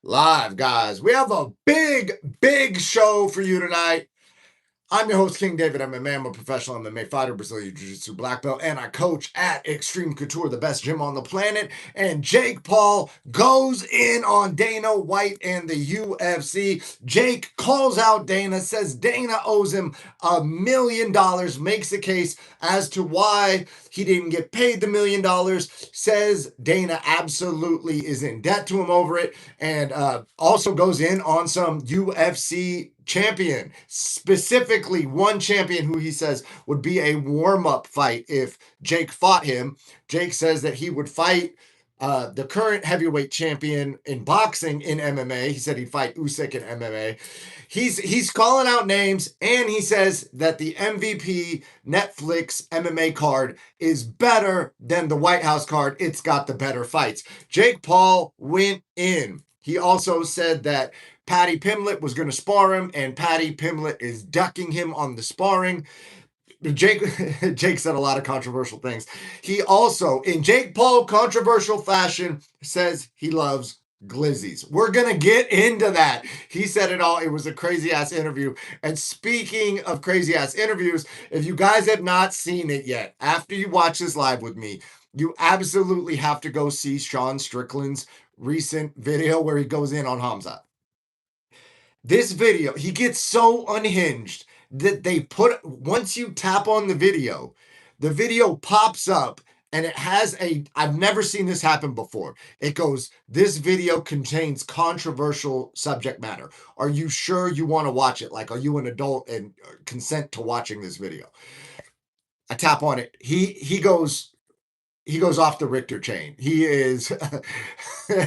Live, guys. We have a big show for you tonight. I'm your host, King David MMA. I'm a professional MMA fighter, Brazilian Jiu-Jitsu black belt, and I coach at Extreme Couture, the best gym on the planet. And Jake Paul goes in on Dana White and the UFC. Jake calls out Dana, says Dana owes him $1 million, makes a case as to why he didn't get paid the $1 million, says Dana absolutely is in debt to him over it, and also goes in on some UFC champion, specifically one champion who he says would be a warm-up fight if Jake fought him. Jake says that he would fight the current heavyweight champion in boxing in MMA. He said he'd fight Usyk in MMA. He's calling out names, and he says that the MVP Netflix MMA card is better than the White House card. It's got the better fights. Jake Paul went in. He also said that Paddy Pimblett was going to spar him, and Paddy Pimblett is ducking him on the sparring. Jake said a lot of controversial things. He also, in Jake Paul controversial fashion, says he loves glizzies. We're going to get into that. He said it all. It was a crazy ass interview. And speaking of crazy ass interviews, if you guys have not seen it yet, after you watch this live with me, you absolutely have to go see Sean Strickland's recent video where he goes in on Hamza. This video, he gets so unhinged that they put, once you tap on the video pops up and it has I've never seen this happen before. It goes, this video contains controversial subject matter. Are you sure you want to watch it? Like, are you an adult and consent to watching this video? I tap on it. He goes off the Richter chain. He is,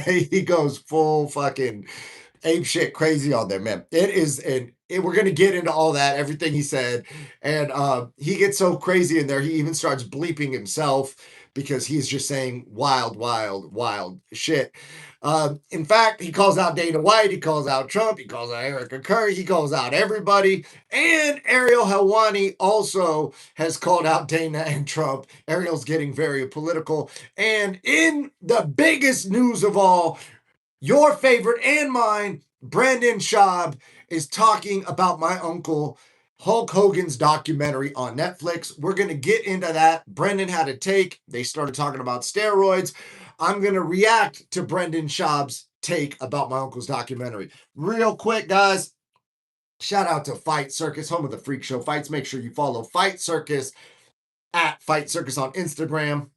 he goes full fucking ape shit crazy on there, man. It is, and we're gonna get into all that, everything he said, and he gets so crazy in there. He even starts bleeping himself because he's just saying wild shit. In fact, he calls out Dana White, he calls out Trump, he calls out Erica Curry, he calls out everybody, and Ariel Helwani also has called out Dana and Trump. Ariel's getting very political, and in the biggest news of all, your favorite and mine, Brendan Schaub, is talking about my uncle Hulk Hogan's documentary on Netflix. We're going to get into that. Brendan had a take. They started talking about steroids. I'm going to react to Brendan Schaub's take about my uncle's documentary. Real quick, guys. Shout out to Fight Circus, home of the Freak Show fights. Make sure you follow Fight Circus at Fight Circus on Instagram.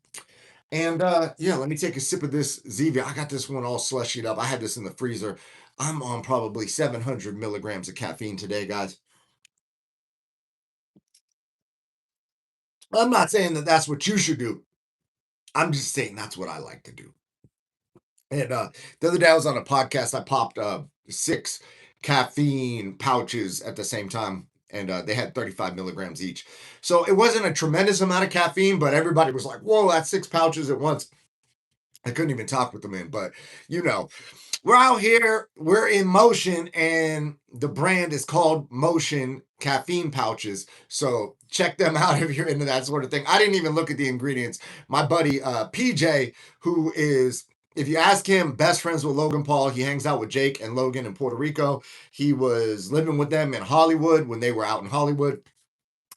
And yeah, let me take a sip of this Zevia. I got this one all slushied up. I had this in the freezer. I'm on probably 700 milligrams of caffeine today, guys. I'm not saying that that's what you should do. I'm just saying that's what I like to do. And the other day I was on a podcast. I popped 6 caffeine pouches at the same time, and they had 35 milligrams each. So it wasn't a tremendous amount of caffeine, but everybody was like, whoa, that's 6 pouches at once. I couldn't even talk with them in, but you know, we're out here, we're in Motion, and the brand is called Motion caffeine pouches. So check them out if you're into that sort of thing. I didn't even look at the ingredients. My buddy PJ, who is, if you ask him, best friends with Logan Paul, he hangs out with Jake and Logan in Puerto Rico. He was living with them in Hollywood when they were out in Hollywood.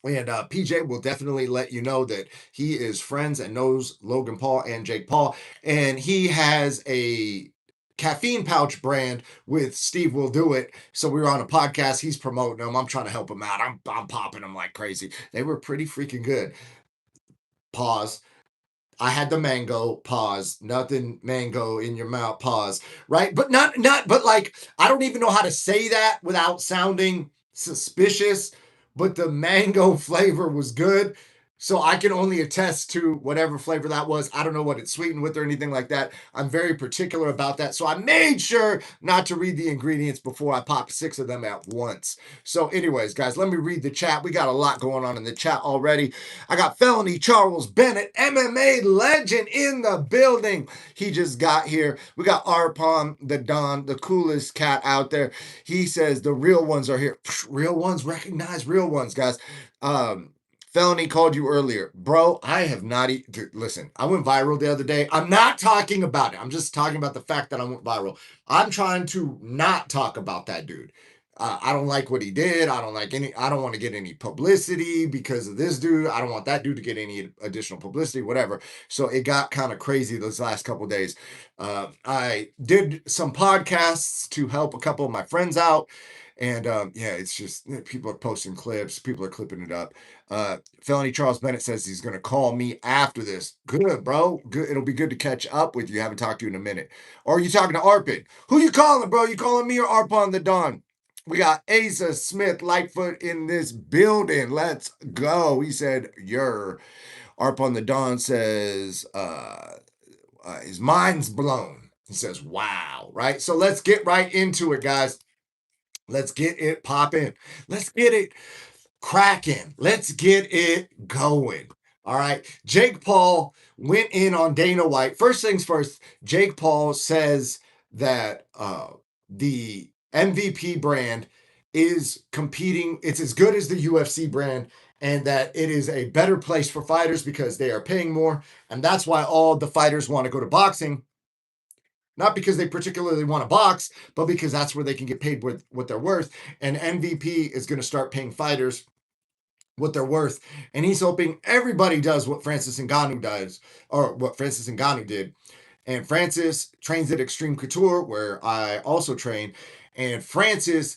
And PJ will definitely let you know that he is friends and knows Logan Paul and Jake Paul. And he has a caffeine pouch brand with Steve Will Do It. So we were on a podcast. He's promoting them. I'm trying to help him out. I'm popping them like crazy. They were pretty freaking good. Pause. I had the mango, pause, nothing mango in your mouth, pause, right? But but like, I don't even know how to say that without sounding suspicious, but the mango flavor was good. So I can only attest to whatever flavor that was. I don't know what it's sweetened with or anything like that. I'm very particular about that. So I made sure not to read the ingredients before I popped 6 of them at once. So anyways, guys, let me read the chat. We got a lot going on in the chat already. I got Felony Charles Bennett, MMA legend in the building. He just got here. We got Arpon, the Don, the coolest cat out there. He says the real ones are here. Real ones, recognize real ones, guys. Felony called you earlier. Bro, I have not listen, I went viral the other day. I'm not talking about it. I'm just talking about the fact that I went viral. I'm trying to not talk about that dude. I don't like what he did. I don't want to get any publicity because of this dude. I don't want that dude to get any additional publicity, whatever. So it got kind of crazy those last couple days. I did some podcasts to help a couple of my friends out. And yeah, it's just people are posting clips, people are clipping it up. Felony Charles Bennett says he's going to call me after this. Good, bro. Good. It'll be good to catch up with you. Haven't talked to you in a minute. Or are you talking to Arpin? Who you calling, bro? You calling me or Arpon the Don? We got Asa Smith Lightfoot in this building. Let's go. He said, "You're." Arpon the Don says, his mind's blown. He says, "Wow." Right. So let's get right into it, guys. Let's get it popping. Let's get it cracking. Let's get it going. All right. Jake Paul went in on Dana White. First things first, Jake Paul says that the MVP brand is competing. It's as good as the UFC brand, and that it is a better place for fighters because they are paying more. And that's why all the fighters want to go to boxing. Not because they particularly want to box, but because that's where they can get paid with what they're worth. And MVP is going to start paying fighters what they're worth. And he's hoping everybody does what Francis Ngannou does, or what Francis Ngannou did. And Francis trains at Extreme Couture, where I also train. And Francis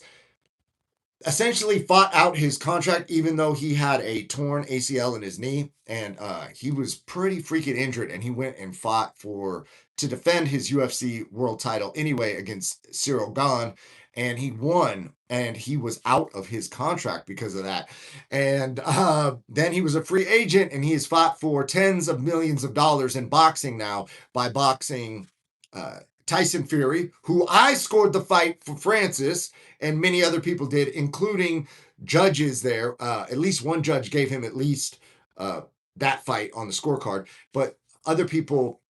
essentially fought out his contract, even though he had a torn ACL in his knee, and he was pretty freaking injured. And he went and fought to defend his UFC world title anyway against Cyril Gane, and he won. And he was out of his contract because of that. And then he was a free agent, and he has fought for tens of millions of dollars in boxing now by boxing Tyson Fury, who I scored the fight for Francis, and many other people did, including judges there. At least one judge gave him at least that fight on the scorecard. But other people,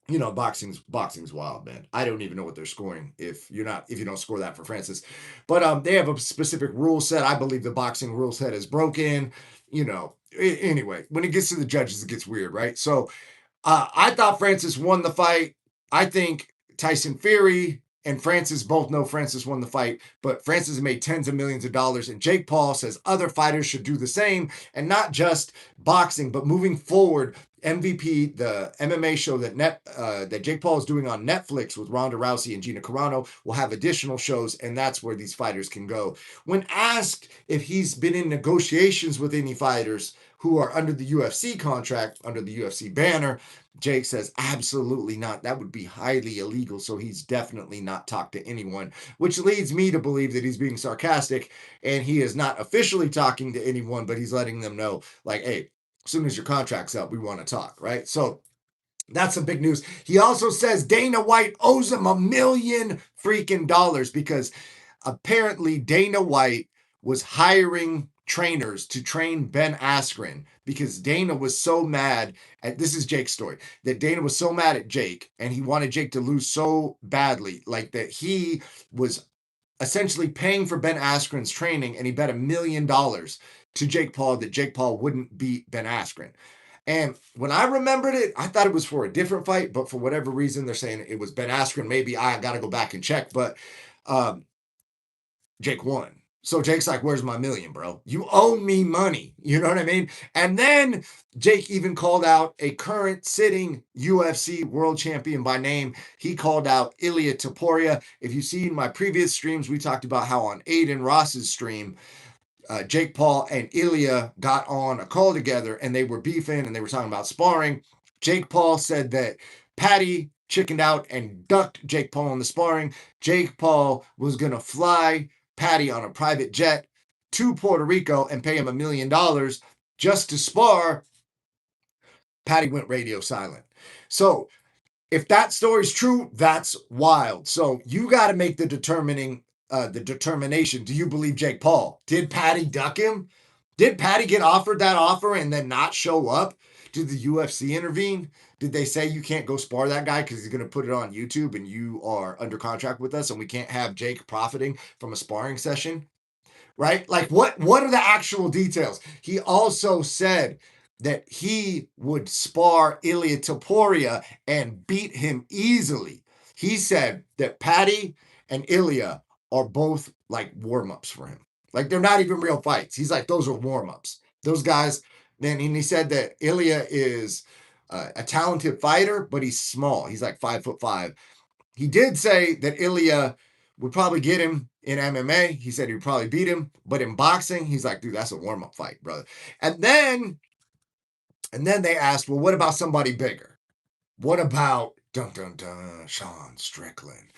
boxing's wild, man. I don't even know what they're scoring if you don't score that for Francis. But they have a specific rule set. I believe the boxing rule set is broken. Anyway, when it gets to the judges, it gets weird, right? So I thought Francis won the fight. I think Tyson Fury and Francis both know Francis won the fight, but Francis made tens of millions of dollars, and Jake Paul says other fighters should do the same, and not just boxing, but moving forward. MVP, the MMA show that Jake Paul is doing on Netflix with Ronda Rousey and Gina Carano, will have additional shows, and that's where these fighters can go. When asked if he's been in negotiations with any fighters who are under the UFC contract, under the UFC banner, Jake says, absolutely not. That would be highly illegal. So he's definitely not talked to anyone, which leads me to believe that he's being sarcastic and he is not officially talking to anyone, but he's letting them know, like, hey, as soon as your contract's up, we want to talk, right? So that's some big news. He also says Dana White owes him $1 million freaking dollars because apparently Dana White was hiring trainers to train Ben Askren because Dana was so mad at, this is Jake's story, that Dana was so mad at Jake and he wanted Jake to lose so badly, like that he was essentially paying for Ben Askren's training, and he bet $1 million to Jake Paul that Jake Paul wouldn't beat Ben Askren. And when I remembered it, I thought it was for a different fight, but for whatever reason, they're saying it was Ben Askren. Maybe I got to go back and check, but Jake won. So Jake's like, where's my $1 million, bro? You owe me money. You know what I mean? And then Jake even called out a current sitting UFC world champion by name. He called out Ilia Topuria. If you see in my previous streams, we talked about how on Aiden Ross's stream, Jake Paul and Ilia got on a call together and they were beefing and they were talking about sparring. Jake Paul said that Patty chickened out and ducked Jake Paul in the sparring. Jake Paul was going to fly Patty on a private jet to Puerto Rico and pay him $1 million just to spar. Patty went radio silent. So if that story's true, that's wild. So you got to make the determination. Do you believe Jake Paul? Did Patty duck him? Did Patty get offered that offer and then not show up? Did the UFC intervene? Did they say you can't go spar that guy because he's going to put it on YouTube and you are under contract with us and we can't have Jake profiting from a sparring session? right? Like what are the actual details? He also said that he would spar Ilia Topuria and beat him easily. He said that Patty and Ilia are both like warm-ups for him. Like they're not even real fights. He's like, those are warm-ups. Those guys, then and he said that Ilia is a talented fighter, but he's small. He's like 5'5". He did say that Ilia would probably get him in MMA. He said he would probably beat him, but in boxing, he's like, dude, that's a warm-up fight, brother. And then they asked, well, what about somebody bigger? What about dun dun dun Sean Strickland?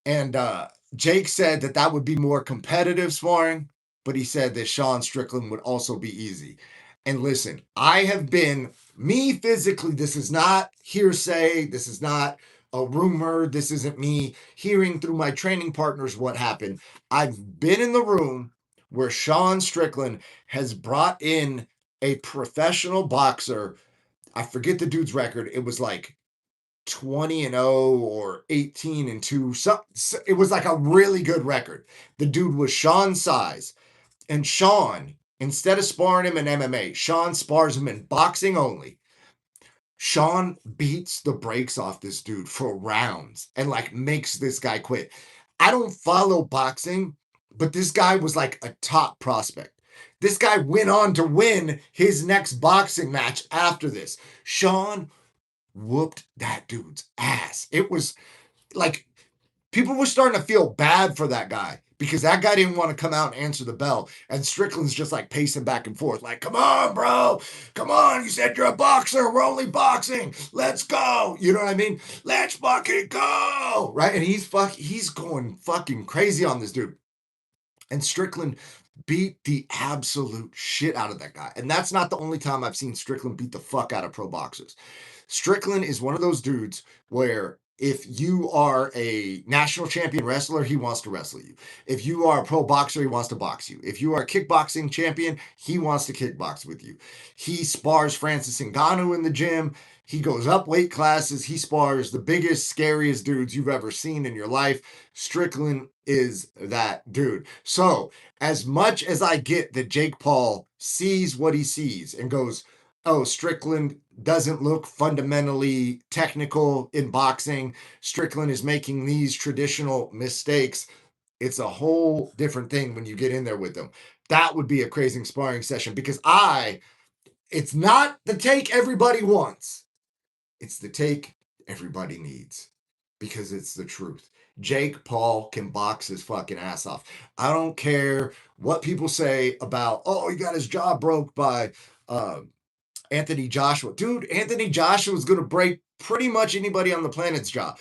And Jake said that would be more competitive sparring, but he said that Sean Strickland would also be easy. And listen, I have been, me physically, this is not hearsay. This is not a rumor. This isn't me hearing through my training partners what happened. I've been in the room where Sean Strickland has brought in a professional boxer. I forget the dude's record. It was like 20-0 or 18-2. So it was like a really good record. The dude was Sean's size. And Sean, instead of sparring him in MMA, Sean spars him in boxing only. Sean beats the brakes off this dude for rounds and like makes this guy quit. I don't follow boxing, but this guy was like a top prospect. This guy went on to win his next boxing match after this. Sean whooped that dude's ass. It was like people were starting to feel bad for that guy because that guy didn't want to come out and answer the bell. And Strickland's just like pacing back and forth, like, come on, bro. Come on. You said you're a boxer. We're only boxing. Let's go. You know what I mean? Let's fucking go. Right. And he's going fucking crazy on this dude. And Strickland beat the absolute shit out of that guy. And that's not the only time I've seen Strickland beat the fuck out of pro boxers. Strickland is one of those dudes where if you are a national champion wrestler, he wants to wrestle you. If you are a pro boxer, he wants to box you. If you are a kickboxing champion, he wants to kickbox with you. He spars Francis Ngannou in the gym. He goes up weight classes. He spars the biggest, scariest dudes you've ever seen in your life. Strickland is that dude. So, as much as I get that Jake Paul sees what he sees and goes, oh, Strickland doesn't look fundamentally technical in boxing. Strickland is making these traditional mistakes. It's a whole different thing when you get in there with them. That would be a crazy sparring session because it's not the take everybody wants. It's the take everybody needs because it's the truth. Jake Paul can box his fucking ass off. I don't care what people say about, oh, he got his jaw broke by Anthony Joshua. Dude, Anthony Joshua was going to break pretty much anybody on the planet's jaw.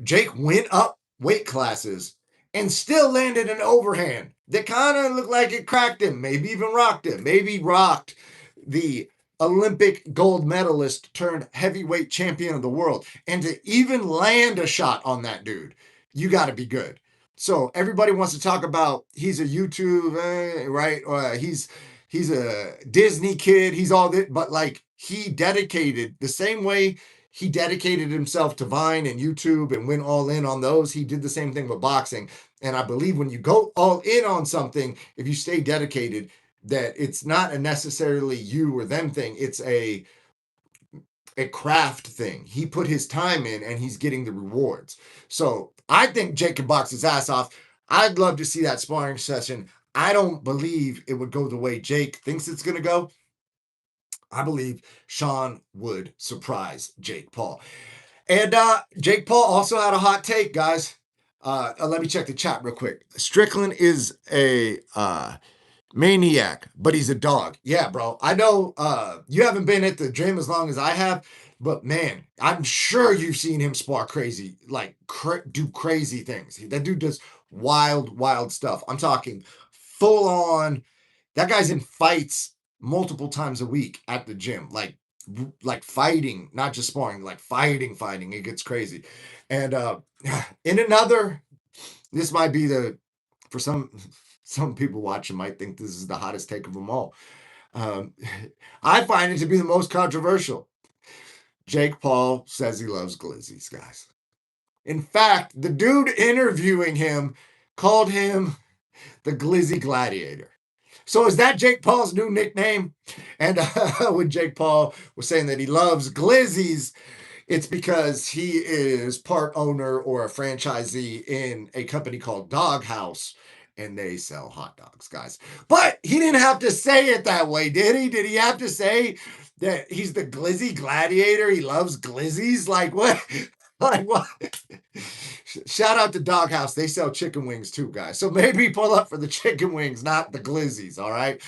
Jake went up weight classes and still landed an overhand that kind of looked like it cracked him, maybe even rocked him, maybe rocked the Olympic gold medalist turned heavyweight champion of the world. And to even land a shot on that dude, you got to be good. So everybody wants to talk about he's a YouTube, right? He's a Disney kid. He's all that, but like he dedicated the same way he dedicated himself to Vine and YouTube and went all in on those. He did the same thing with boxing. And I believe when you go all in on something, if you stay dedicated, that it's not a necessarily you or them thing. It's a craft thing. He put his time in and he's getting the rewards. So I think Jake can box his ass off. I'd love to see that sparring session. I don't believe it would go the way Jake thinks it's going to go. I believe Sean would surprise Jake Paul. And Jake Paul also had a hot take, guys. Let me check the chat real quick. Strickland is a maniac, but he's a dog. Yeah, bro. I know you haven't been at the gym as long as I have, but man, I'm sure you've seen him spar crazy, like do crazy things. That dude does wild stuff. I'm talking full on. That guy's in fights multiple times a week at the gym, like fighting, not just sparring, like fighting. It gets crazy. And in another, this might be for some people watching might think this is the hottest take of them all. I find it to be the most controversial. Jake Paul says he loves glizzies, guys. In fact, the dude interviewing him called him the Glizzy Gladiator. So is that Jake Paul's new nickname? And when Jake Paul was saying that he loves glizzies, it's because he is part owner or a franchisee in a company called Doghouse, and they sell hot dogs, guys. But he didn't have to say it that way, did he? Did he have to say that he's the Glizzy Gladiator? He loves glizzies? Like what? Like what? Shout out to Doghouse. They sell chicken wings too, guys. So maybe pull up for the chicken wings, not the glizzies, all right?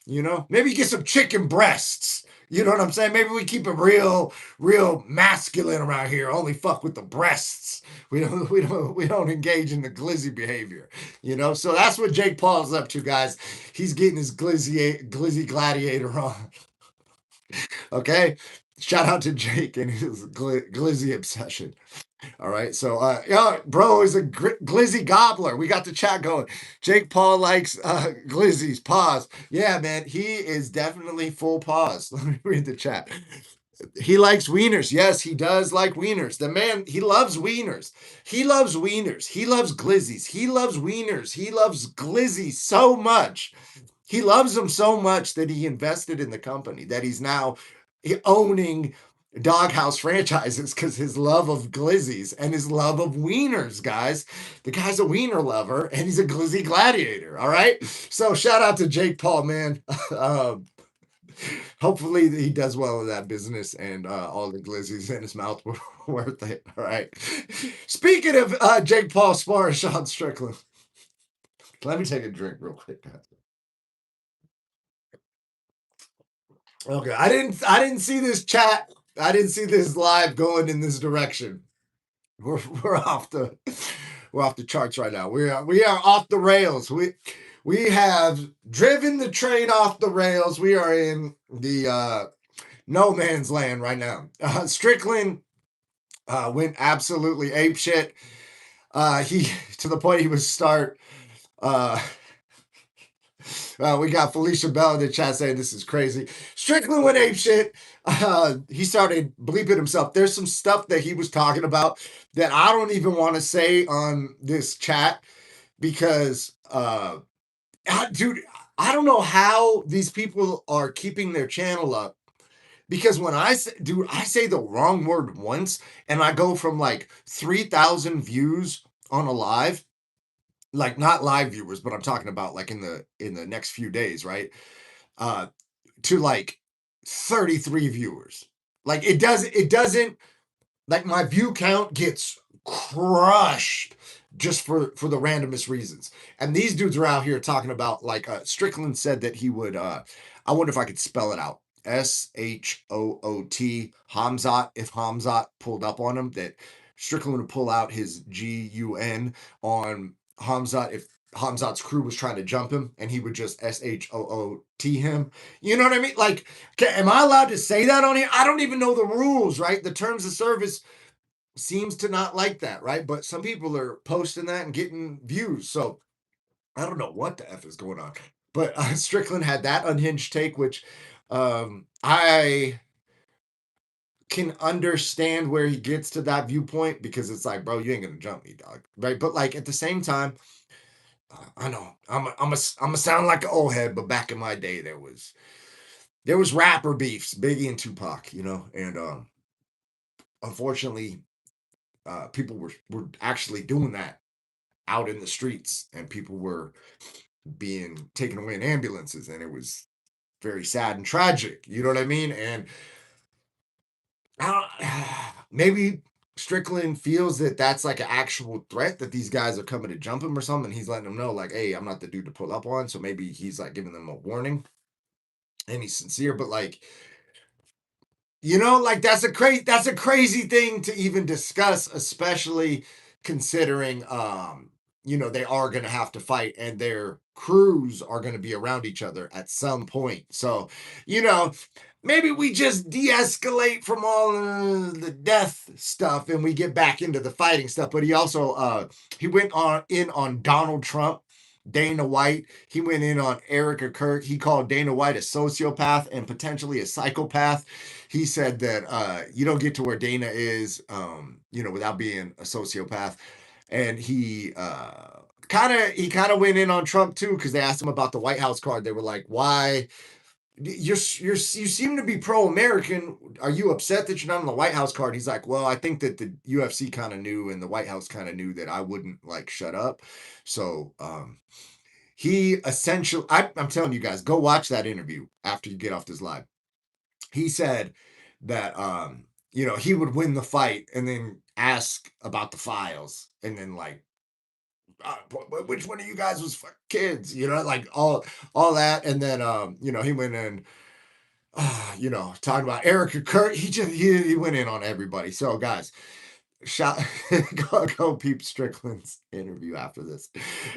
You know, maybe get some chicken breasts. You know what I'm saying? Maybe we keep it real masculine around here. Only fuck with the breasts. We don't engage in the glizzy behavior. You know, so that's what Jake Paul's up to, guys. He's getting his glizzy gladiator on. Okay, shout out to Jake and his glizzy obsession. All right, so yeah, bro is a glizzy gobbler. We got the chat going. Jake Paul likes glizzies. Pause. Yeah, man, he is definitely full pause. Let me read the chat. He likes wieners. Yes, he does like wieners. The man, he loves wieners. He loves wieners. He loves glizzies. He loves wieners. He loves glizzies so much. He loves them so much that he invested in the company, that he's now owning Doghouse franchises because his love of glizzies and his love of wieners, guys. The guy's a wiener lover and he's a glizzy gladiator. All right. So shout out to Jake Paul, man. Hopefully he does well in that business and all the glizzies in his mouth were worth it. All right. Speaking of Jake Paul sparring Sean Strickland, let me take a drink real quick, guys. Okay, I didn't see this chat. I didn't see this live going in this direction. We're off the charts right now. We are off the rails. We have driven the train off the rails. We are in the no man's land right now. Strickland went absolutely apeshit. He to the point he would start. We got Felicia Bell in the chat saying this is crazy. Strickland went apeshit. He started bleeping himself. There's some stuff that he was talking about that I don't even want to say on this chat because, dude, I don't know how these people are keeping their channel up. Because when I say, dude, I say the wrong word once and I go from like 3,000 views on a live, like not live viewers, but I'm talking about like in the next few days, right? To like 33 viewers. Like it doesn't like my view count gets crushed just for the randomest reasons. And these dudes are out here talking about like Strickland said that he would I wonder if I could spell it out. Shoot Hamzat, if Hamzat pulled up on him, that Strickland would pull out his GUN on Hamzat if Hamzat's crew was trying to jump him and he would just SHOOT him. You know what I mean? Like, okay, am I allowed to say that on here? I don't even know the rules, right? The terms of service seems to not like that, right? But some people are posting that and getting views. So I don't know what the F is going on. But Strickland had that unhinged take, which I can understand where he gets to that viewpoint because it's like, bro, you ain't gonna jump me, dog, right? But like at the same time, I know I'm a sound like an old head, but back in my day there was rapper beefs, Biggie and Tupac, you know, and unfortunately, people were actually doing that out in the streets, and people were being taken away in ambulances, and it was very sad and tragic. You know what I mean? And maybe Strickland feels that that's like an actual threat that these guys are coming to jump him or something. He's letting them know, like, hey, I'm not the dude to pull up on. So maybe he's like giving them a warning, and he's sincere. But like, you know, like that's a crazy thing to even discuss, especially considering you know, they are going to have to fight and their crews are going to be around each other at some point. So, you know, maybe we just de-escalate from all the death stuff and we get back into the fighting stuff. But he also he went on Donald Trump, Dana White. He went in on Erica Kirk. He called Dana White a sociopath and potentially a psychopath. He said that you don't get to where Dana is, you know, without being a sociopath. And he he kind of went in on Trump too, because they asked him about the White House card. They were like, why? You seem to be pro-American. Are you upset that you're not on the White House card? He's like, well, I think that the UFC kind of knew and the White House kind of knew that I wouldn't like shut up. So he essentially, I'm telling you guys, go watch that interview after you get off this live. He said that he would win the fight and then ask about the files and then like, which one of you guys was for kids? Like all that, and then he went in. Talking about Erica Kurt, he went in on everybody. So guys, go peep Strickland's interview after this.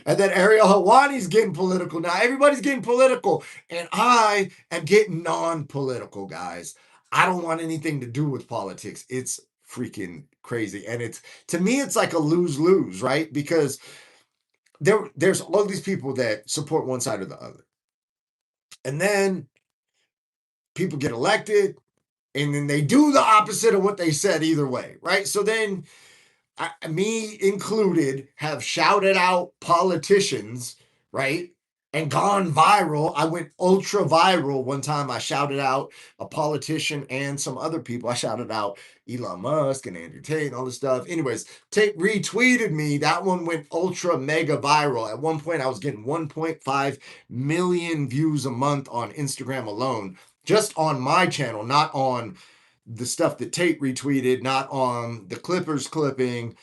And then Ariel Helwani's getting political now. Everybody's getting political, and I am getting non-political, guys. I don't want anything to do with politics. It's freaking crazy, and to me it's like a lose-lose, right? Because there's all these people that support one side or the other, and then people get elected and then they do the opposite of what they said either way, right? So then me included have shouted out politicians, right? And gone viral. I went ultra viral one time. I shouted out a politician and some other people. I shouted out Elon Musk and Andrew Tate and all this stuff. Anyways, Tate retweeted me. That one went ultra mega viral. At one point, I was getting 1.5 million views a month on Instagram alone, just on my channel, not on the stuff that Tate retweeted, not on the Clippers clipping.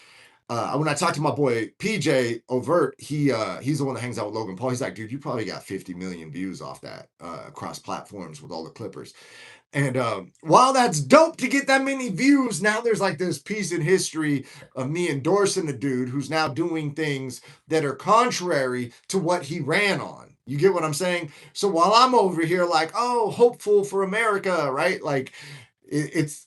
When I talked to my boy PJ Overt, he's the one that hangs out with Logan Paul. He's like, dude, you probably got 50 million views off that across platforms with all the Clippers. And while that's dope to get that many views, now there's like this piece in history of me endorsing a dude who's now doing things that are contrary to what he ran on. You get what I'm saying? So while I'm over here like, oh, hopeful for America, right? Like it's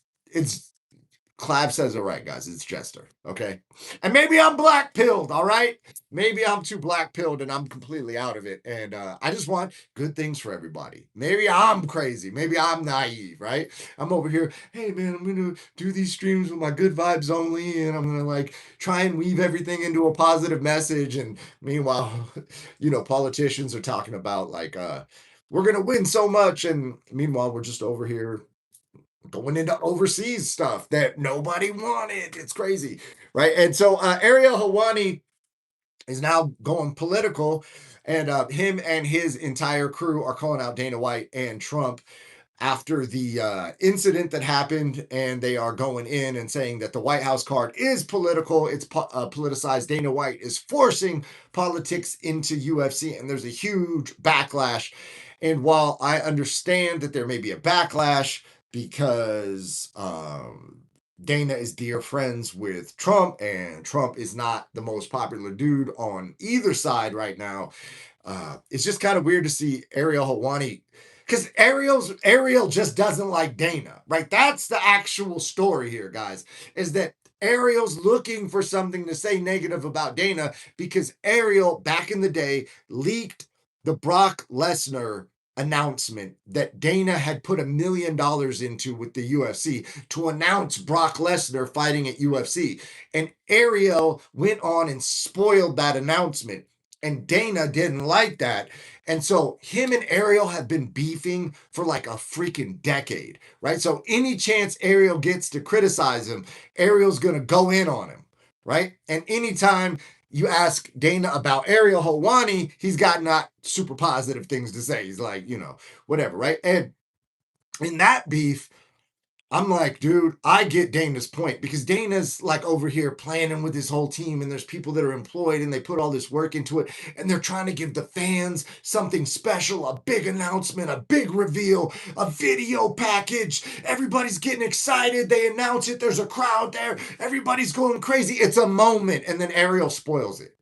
Clav says it right, guys. It's Jester, okay? And maybe I'm black-pilled, all right? Maybe I'm too black-pilled and I'm completely out of it. And I just want good things for everybody. Maybe I'm crazy. Maybe I'm naive, right? I'm over here, hey, man, I'm going to do these streams with my good vibes only, and I'm going to, like, try and weave everything into a positive message. And meanwhile, politicians are talking about, like, we're going to win so much. And meanwhile, we're just over here going into overseas stuff that nobody wanted. It's crazy, right? And so Ariel Helwani is now going political, and him and his entire crew are calling out Dana White and Trump after the incident that happened, and they are going in and saying that the White House card is political. It's politicized. Dana White is forcing politics into UFC, and there's a huge backlash. And while I understand that there may be a backlash, because Dana is dear friends with Trump, and Trump is not the most popular dude on either side right now. It's just kind of weird to see Ariel Helwani, because Ariel just doesn't like Dana, right? That's the actual story here, guys, is that Ariel's looking for something to say negative about Dana because Ariel, back in the day, leaked the Brock Lesnar announcement that Dana had put $1 million into with the UFC to announce Brock Lesnar fighting at UFC. And Ariel went on and spoiled that announcement. And Dana didn't like that. And so him and Ariel have been beefing for like a freaking decade, right? So any chance Ariel gets to criticize him, Ariel's going to go in on him, right? And anytime you ask Dana about Ariel Helwani, he's got not super positive things to say. He's like, whatever, right? And in that beef, I'm like, dude, I get Dana's point, because Dana's like over here planning with his whole team, and there's people that are employed and they put all this work into it, and they're trying to give the fans something special, a big announcement, a big reveal, a video package. Everybody's getting excited. They announce it. There's a crowd there. Everybody's going crazy. It's a moment. And then Ariel spoils it.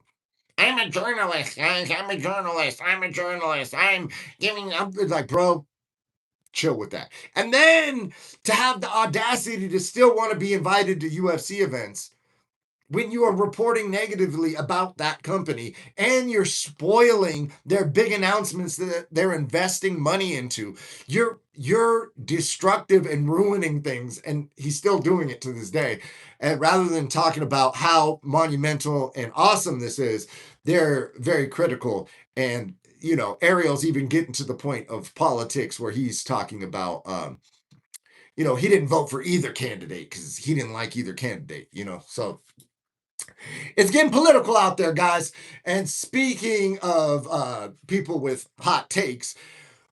I'm a journalist, guys. I'm a journalist. I'm like, bro, chill with that. And then to have the audacity to still want to be invited to UFC events, when you are reporting negatively about that company and you're spoiling their big announcements that they're investing money into, you're destructive and ruining things. And he's still doing it to this day. And rather than talking about how monumental and awesome this is, they're very critical. And Ariel's even getting to the point of politics where he's talking about he didn't vote for either candidate because he didn't like either candidate, so it's getting political out there, guys. And speaking of people with hot takes,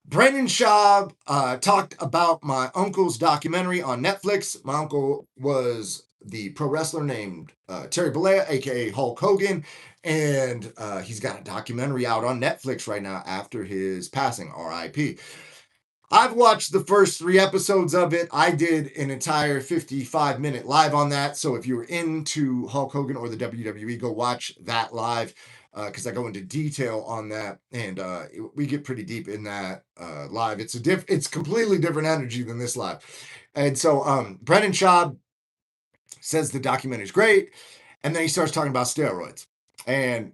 Brendan Schaub talked about my uncle's documentary on Netflix. My uncle was the pro wrestler named Terry Bollea, aka Hulk Hogan, and he's got a documentary out on Netflix right now after his passing, RIP. I've watched the first 3 episodes of it. I did an entire 55-minute live on that. So if you're into Hulk Hogan or the WWE, go watch that live because I go into detail on that, and we get pretty deep in that live. It's completely different energy than this live. And so Brendan Schaub says the documentary is great, and then he starts talking about steroids. And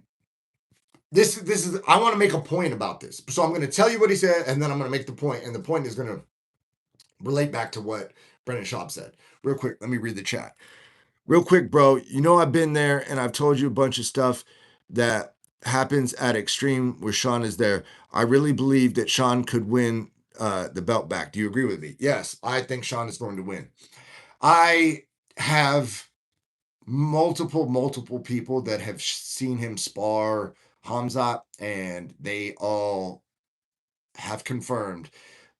this is I want to make a point about this. So I'm going to tell you what he said, and then I'm going to make the point, and the point is going to relate back to what Brendan Schaub said. Real quick, let me read the chat. Real quick, bro. I've been there, and I've told you a bunch of stuff that happens at Extreme where Sean is there. I really believe that Sean could win the belt back. Do you agree with me? Yes, I think Sean is going to win. I have multiple people that have seen him spar Hamzat, and they all have confirmed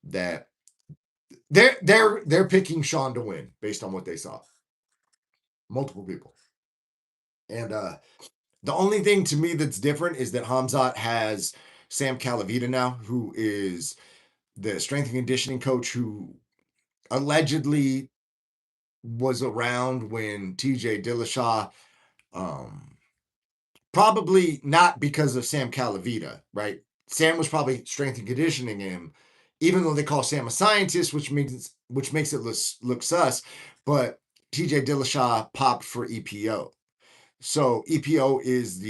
that they're picking Sean to win based on what they saw. Multiple people. And the only thing to me that's different is that Hamzat has Sam Calavita now, who is the strength and conditioning coach who allegedly was around when TJ Dillashaw probably not because of Sam Calavita, right? Sam was probably strength and conditioning him, even though they call Sam a scientist, which makes it look sus. But TJ Dillashaw popped for EPO. So EPO is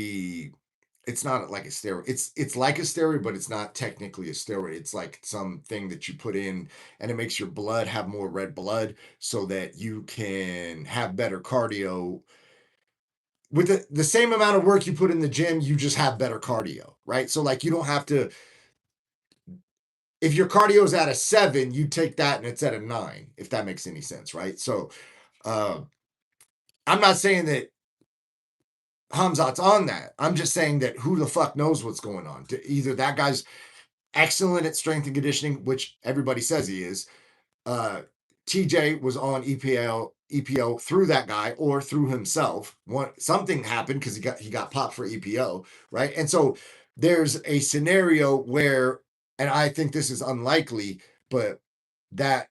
it's not like a steroid. It's like a steroid, but it's not technically a steroid. It's like something that you put in and it makes your blood have more red blood so that you can have better cardio. With the same amount of work you put in the gym, you just have better cardio, right? So like you don't have to, if your cardio is at a 7, you take that and it's at a 9, if that makes any sense, right? So I'm not saying that Hamzat's on that. I'm just saying that who the fuck knows what's going on. Either that guy's excellent at strength and conditioning, which everybody says he is. TJ was on EPO through that guy or through himself. Something happened because he got popped for EPO, right? And so there's a scenario where, and I think this is unlikely, but that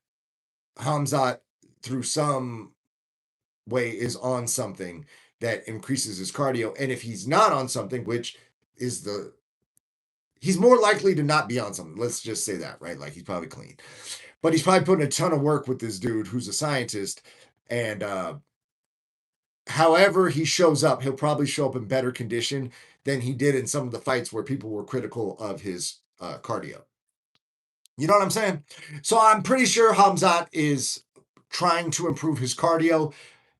Hamzat through some way is on something that increases his cardio. And if he's not on something, which is he's more likely to not be on something. Let's just say that, right? Like he's probably clean. But he's probably putting a ton of work with this dude who's a scientist. And however he shows up, he'll probably show up in better condition than he did in some of the fights where people were critical of his cardio. You know what I'm saying? So I'm pretty sure Hamzat is trying to improve his cardio,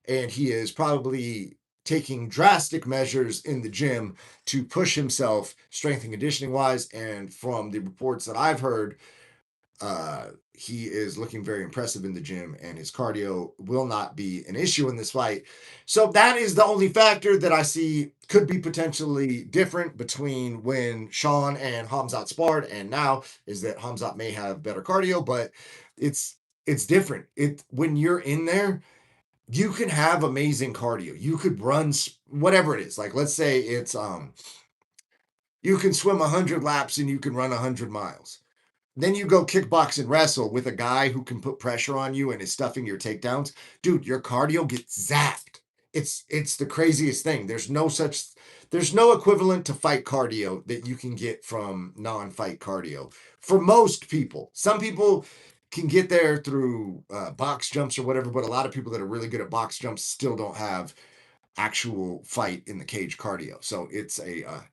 and he is probably taking drastic measures in the gym to push himself strength and conditioning wise. And from the reports that I've heard, he is looking very impressive in the gym, and his cardio will not be an issue in this fight. So that is the only factor that I see could be potentially different between when Sean and Hamzat sparred and now, is that Hamzat may have better cardio, but it's different. When you're in there, you can have amazing cardio. You could run whatever it is. Like let's say it's you can swim 100 laps and you can run 100 miles. Then you go kickbox and wrestle with a guy who can put pressure on you and is stuffing your takedowns. Dude, your cardio gets zapped. It's the craziest thing. There's no equivalent to fight cardio that you can get from non-fight cardio for most people. Some people can get there through box jumps or whatever, but a lot of people that are really good at box jumps still don't have actual fight in the cage cardio. So it's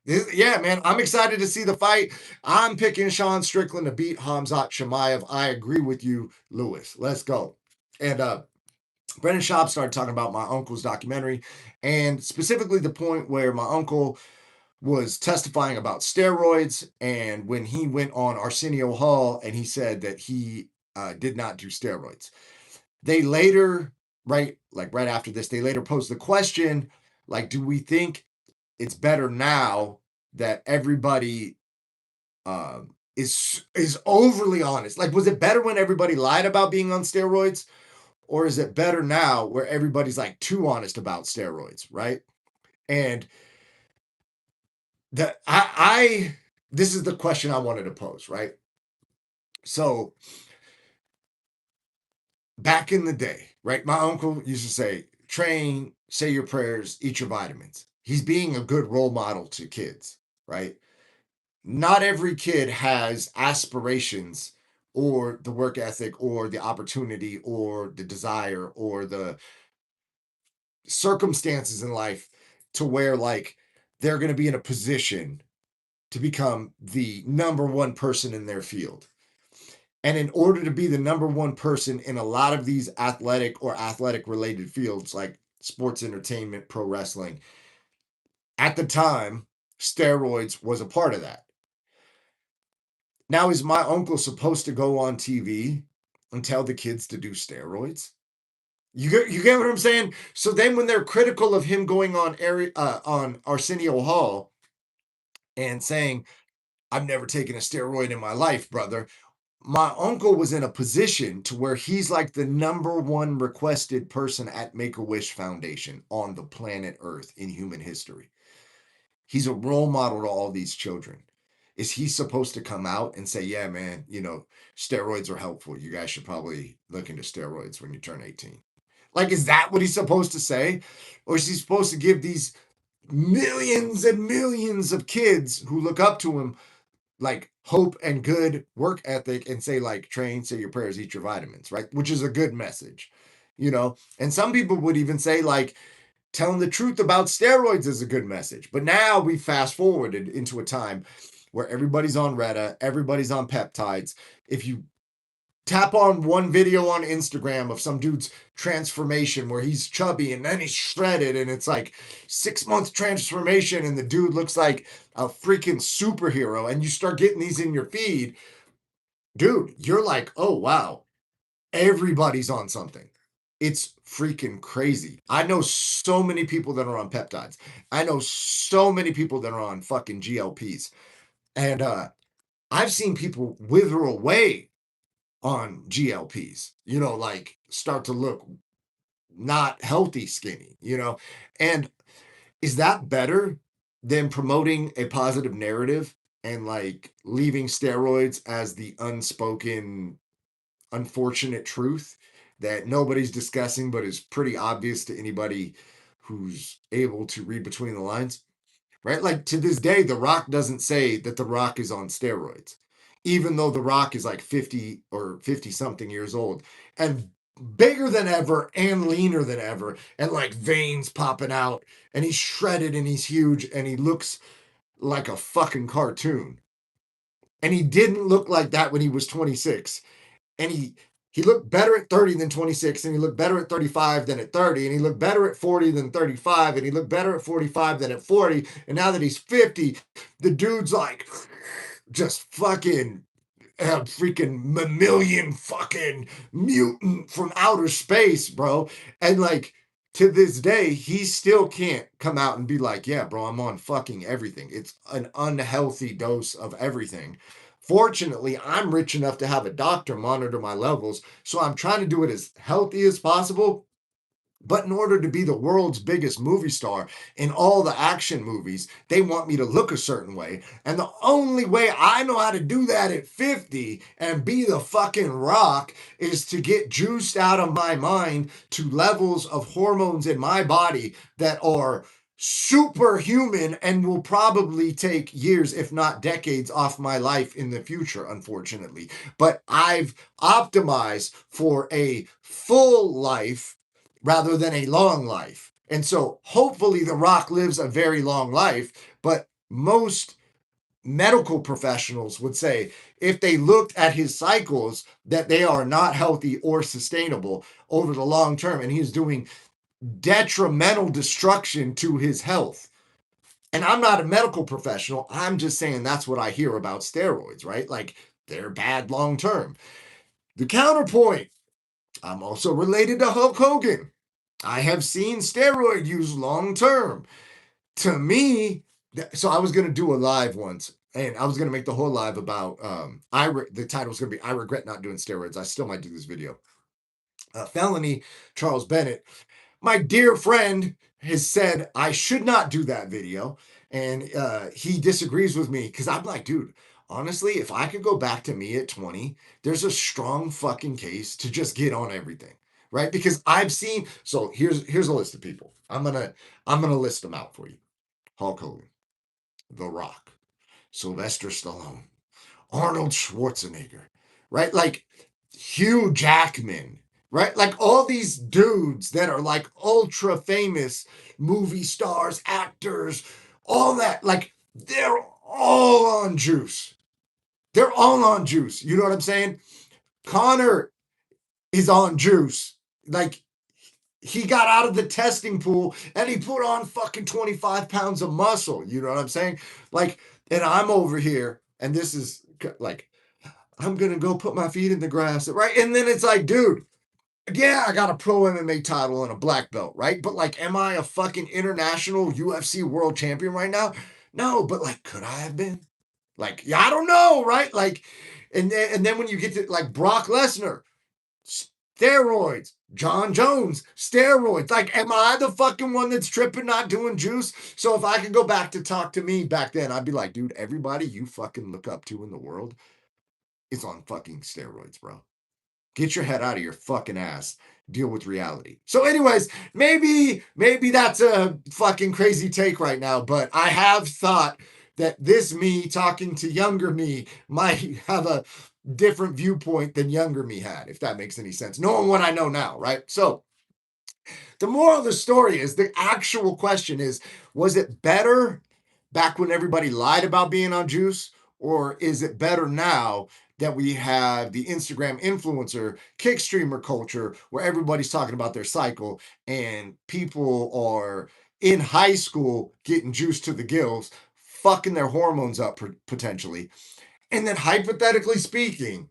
yeah, man, I'm excited to see the fight. I'm picking Sean Strickland to beat Khamzat Chimaev. I agree with you, Lewis. Let's go. And Brendan Schaub started talking about my uncle's documentary, and specifically the point where my uncle was testifying about steroids, and when he went on Arsenio Hall and he said that he did not do steroids. They later, right after this, they later posed the question, like, do we think it's better now that everybody is overly honest? Like, was it better when everybody lied about being on steroids? Or is it better now where everybody's like too honest about steroids, right? And this is the question I wanted to pose, right? So back in the day, right? My uncle used to say, train, say your prayers, eat your vitamins. He's being a good role model to kids, right? Not every kid has aspirations or the work ethic or the opportunity or the desire or the circumstances in life to where like they're going to be in a position to become the number one person in their field. And in order to be the number one person in a lot of these athletic or athletic related fields like sports entertainment, pro wrestling, at the time, steroids was a part of that. Now, is my uncle supposed to go on TV and tell the kids to do steroids? You get what I'm saying? So then when they're critical of him going on Arsenio Hall and saying, I've never taken a steroid in my life, brother. My uncle was in a position to where he's like the number one requested person at Make-A-Wish Foundation on the planet Earth in human history. He's a role model to all these children. Is he supposed to come out and say, yeah, man, steroids are helpful. You guys should probably look into steroids when you turn 18? Like, is that what he's supposed to say? Or is he supposed to give these millions and millions of kids who look up to him like hope and good work ethic and say like train, say your prayers, eat your vitamins, right? Which is a good message, and some people would even say like telling the truth about steroids is a good message. But now we fast forwarded into a time where everybody's on Retta, everybody's on peptides. If you tap on one video on Instagram of some dude's transformation where he's chubby and then he's shredded and it's like 6 month transformation and the dude looks like a freaking superhero, and you start getting these in your feed, dude, you're like, oh wow, everybody's on something. It's freaking crazy. I know so many people that are on peptides. I know so many people that are on fucking GLPs. And I've seen people wither away on GLPs, like start to look not healthy skinny, And is that better than promoting a positive narrative and like leaving steroids as the unspoken, unfortunate truth that nobody's discussing, but is pretty obvious to anybody who's able to read between the lines? Right? Like to this day, The Rock doesn't say that The Rock is on steroids, even though The Rock is like 50 or 50 something years old and bigger than ever and leaner than ever, and like veins popping out, and he's shredded and he's huge and he looks like a fucking cartoon. And he didn't look like that when he was 26. And he looked better at 30 than 26, and he looked better at 35 than at 30, and he looked better at 40 than 35, and he looked better at 45 than at 40. And now that he's 50, the dude's like just fucking a freaking mammalian fucking mutant from outer space, bro. And like to this day, he still can't come out and be like, yeah, bro, I'm on fucking everything. It's an unhealthy dose of everything. Fortunately, I'm rich enough to have a doctor monitor my levels, so I'm trying to do it as healthy as possible. But in order to be the world's biggest movie star in all the action movies, they want me to look a certain way. And the only way I know how to do that at 50 and be the fucking Rock is to get juiced out of my mind to levels of hormones in my body that are superhuman and will probably take years, if not decades, off my life in the future, unfortunately. But I've optimized for a full life rather than a long life. And so hopefully The Rock lives a very long life, but most medical professionals would say if they looked at his cycles that they are not healthy or sustainable over the long term, and he's doing detrimental destruction to his health. And I'm not a medical professional. I'm just saying that's what I hear about steroids, right? Like they're bad long term. The counterpoint, I'm also related to Hulk Hogan. I have seen steroid use long term. To me, so I was going to do a live once, and I was going to make the whole live about the title was going to be I regret not doing steroids. I still might do this video. Felony Charles Bennett, my dear friend, has said I should not do that video, and he disagrees with me because I'm like, dude, honestly, if I could go back to me at 20, there's a strong fucking case to just get on everything, right? Because I've seen. So here's a list of people. I'm gonna list them out for you. Hulk Hogan, The Rock, Sylvester Stallone, Arnold Schwarzenegger, right? Like Hugh Jackman, right? Like all these dudes that are like ultra famous movie stars, actors, all that, like they're all on juice. They're all on juice. You know what I'm saying? Connor is on juice. Like he got out of the testing pool and he put on fucking 25 pounds of muscle. You know what I'm saying? Like, and I'm over here, and this is like, I'm gonna go put my feet in the grass, right? And then it's like, dude, yeah, I got a pro MMA title and a black belt, right? But like, am I a fucking international UFC world champion right now? No, but like, could I have been? Like, yeah, I don't know, right? Like, and then when you get to like Brock Lesnar, steroids. John Jones, steroids. Like, am I the fucking one that's tripping, not doing juice? So if I could go back to talk to me back then, I'd be like, dude, everybody you fucking look up to in the world is on fucking steroids, bro. Get your head out of your fucking ass. Deal with reality. So, anyways, maybe that's a fucking crazy take right now, but I have thought that this me talking to younger me might have a different viewpoint than younger me had, if that makes any sense. Knowing what I know now, right? So, the moral of the story is the actual question is, was it better back when everybody lied about being on juice? Or is it better now that we have the Instagram influencer kick streamer culture where everybody's talking about their cycle and people are in high school getting juice to the gills, fucking their hormones up potentially? And then hypothetically speaking,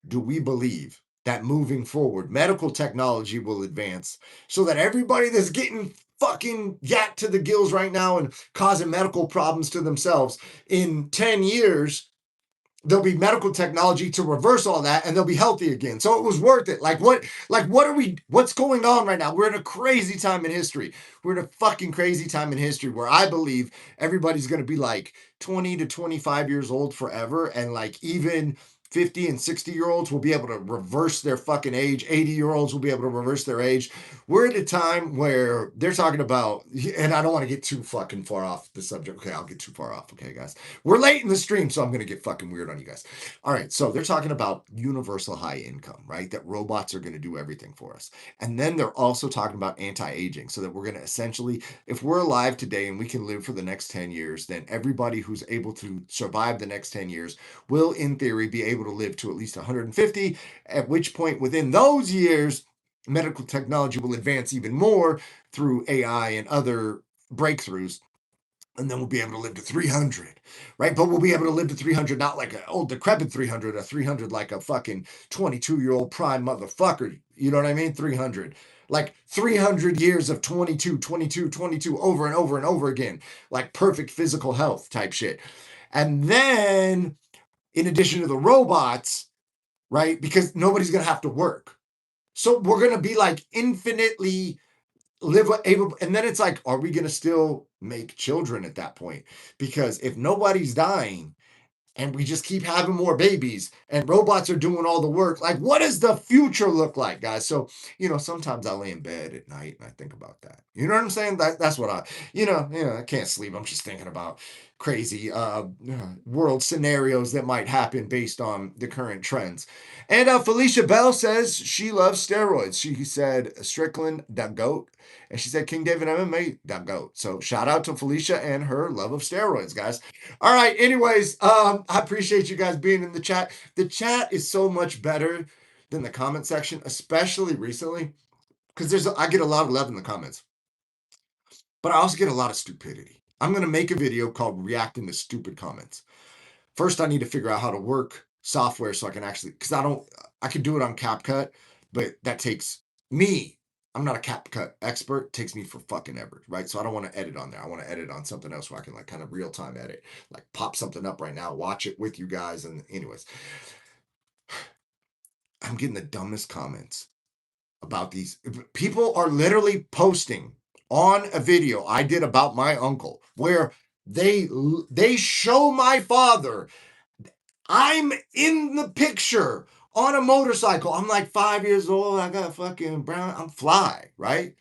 do we believe that moving forward, medical technology will advance so that everybody that's getting fucking yacked to the gills right now and causing medical problems to themselves in 10 years, there'll be medical technology to reverse all that and they'll be healthy again. So it was worth it. What's going on right now? We're in a crazy time in history. We're in a fucking crazy time in history where I believe everybody's going to be like 20 to 25 years old forever. And like even 50 and 60-year-olds will be able to reverse their fucking age. 80-year-olds will be able to reverse their age. We're at a time where they're talking about, and I don't want to get too fucking far off the subject. Okay, I'll get too far off. Okay, guys. We're late in the stream, so I'm going to get fucking weird on you guys. All right, so they're talking about universal high income, right? That robots are going to do everything for us. And then they're also talking about anti-aging, so that we're going to essentially, if we're alive today and we can live for the next 10 years, then everybody who's able to survive the next 10 years will, in theory, be able to live to at least 150, at which point within those years, medical technology will advance even more through AI and other breakthroughs. And then we'll be able to live to 300, right? But we'll be able to live to 300, not like an old decrepit 300, a 300 like a fucking 22-year-old prime motherfucker. You know what I mean? 300. Like 300 years of 22, 22, 22 over and over and over again. Like perfect physical health type shit. And then, in addition to the robots, right? Because nobody's going to have to work. So we're going to be like infinitely live able, and then it's like, are we going to still make children at that point? Because if nobody's dying and we just keep having more babies and robots are doing all the work, like what does the future look like, guys? So, sometimes I lay in bed at night and I think about that. You know what I'm saying? That's what I can't sleep. I'm just thinking about crazy world scenarios that might happen based on the current trends. And Felicia Bell says she loves steroids. She said Strickland, the GOAT. And she said, King David MMA, that goat. So shout out to Felicia and her love of steroids, guys. All right. Anyways, I appreciate you guys being in the chat. The chat is so much better than the comment section, especially recently, because I get a lot of love in the comments, but I also get a lot of stupidity. I'm going to make a video called Reacting to Stupid Comments. First, I need to figure out how to work software so I can actually, because I can do it on CapCut, but that takes me. I'm not a CapCut expert. It takes me for fucking ever, right? So I don't want to edit on there. I want to edit on something else where I can like kind of real time edit, like pop something up right now, watch it with you guys. And anyways, I'm getting the dumbest comments about these. People are literally posting on a video I did about my uncle where they show my father. I'm in the picture on a motorcycle. I'm like 5 years old. I got fucking brown. I'm fly, right?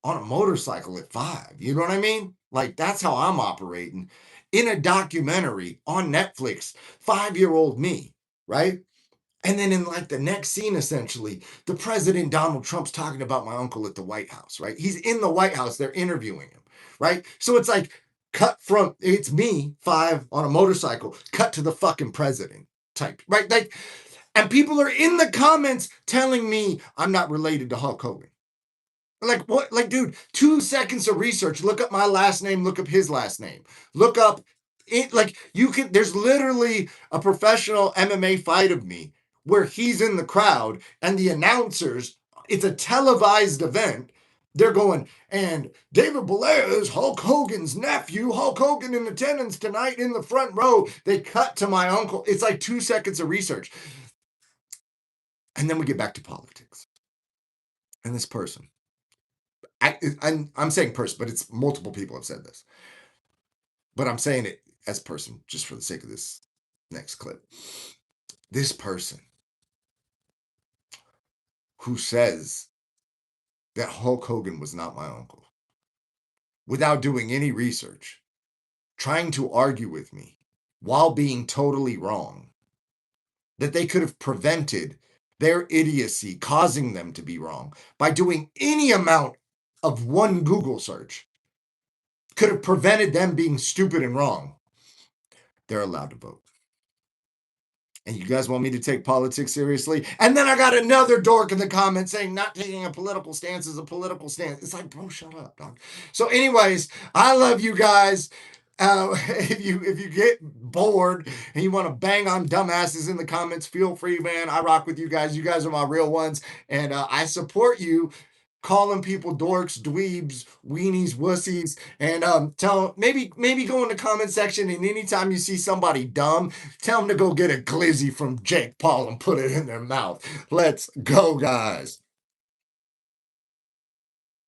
On a motorcycle at 5. You know what I mean? Like, that's how I'm operating in a documentary on Netflix. 5-year-old me, right? And then in like the next scene, essentially, the president Donald Trump's talking about my uncle at the White House, right? He's in the White House. They're interviewing him, right? So it's like cut from, it's me, 5 on a motorcycle, cut to the fucking president type, right? Like, and people are in the comments telling me I'm not related to Hulk Hogan. Like, what? Like, dude, 2 seconds of research. Look up my last name. Look up his last name. Look up it. Like, you can, there's literally a professional MMA fight of me where he's in the crowd and the announcers, it's a televised event. They're going, and David Belair is Hulk Hogan's nephew. Hulk Hogan in attendance tonight in the front row. They cut to my uncle. It's like 2 seconds of research. And then we get back to politics. And this person, I'm saying person, but it's multiple people have said this. But I'm saying it as person just for the sake of this next clip. This person who says that Hulk Hogan was not my uncle, without doing any research, trying to argue with me while being totally wrong, that they could have prevented their idiocy causing them to be wrong by doing any amount of one Google search, could have prevented them being stupid and wrong, they're allowed to vote. And you guys want me to take politics seriously? And then I got another dork in the comments saying not taking a political stance is a political stance. It's like, bro, shut up, dog. So anyways, I love you guys. If you get bored and you want to bang on dumbasses in the comments, feel free, man. I rock with you guys. You guys are my real ones. And I support you calling people dorks, dweebs, weenies, wussies, and maybe go in the comment section, and anytime you see somebody dumb, tell them to go get a glizzy from Jake Paul and put it in their mouth. Let's go, guys.